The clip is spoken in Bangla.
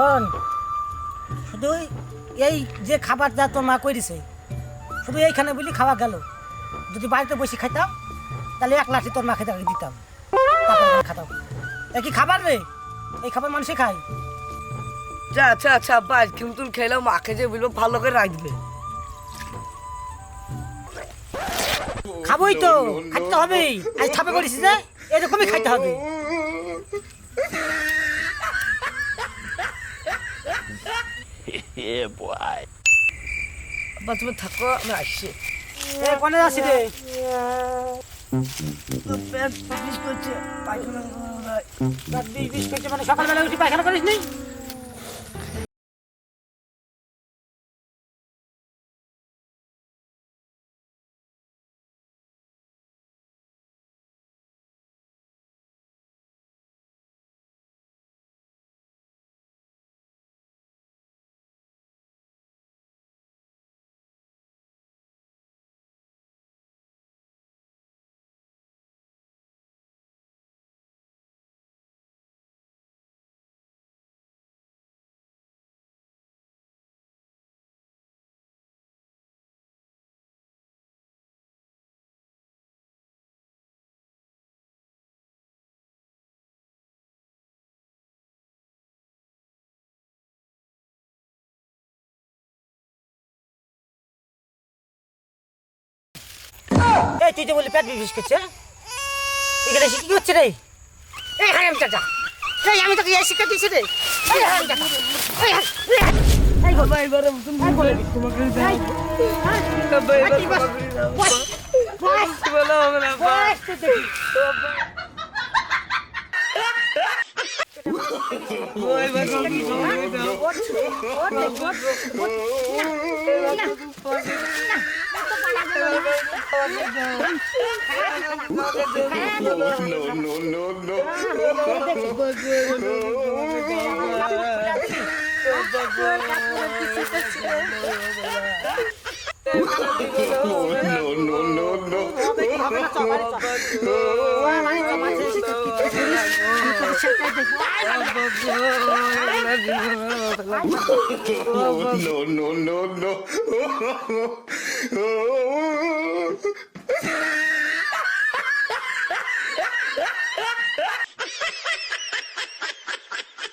শোন, শুধু এই যে খাবারটা তোর মা করেছে শুধু এইখানে বলি খাওয়া গেল। যদি বাড়িতে বসে খাইতাম তাহলে 1 লাঠি তোর মাকে তাকে দিতাম, তারপর খাতাম। এ কি খাবার রে? এই খাবার মানুষে খায়। আচ্ছা আচ্ছা আব্বা, কিন্তু খেলেও মাকে যে বলবো ভালো করে রাখবে। খাবোই তো, খাইতে হবেই। আজ খাবে বলিস যে এরকমই খাইতে হবে। আব্বা তুমি থাকো, আমি আসছি। কোনে যাচ্ছি রে? পেট বিষ করছে, পায়খানা বিষ করছে মানে সকালবেলা উঠি পায়খানা করিস নি? এই তুই তো বলি পেট বিষ করছে, এখানে কি হচ্ছে রে? এই হারাম চাচা, এই আমি তোকে এই শিক্ষা দিয়েছি রে। এই হারাম চাচা, এই বাবা এবারে তুমি বলে তোমাকে দাও। আব্বা এবারে বলো হবে না আব্বা। ওই বাবা কি বলে দাও। No.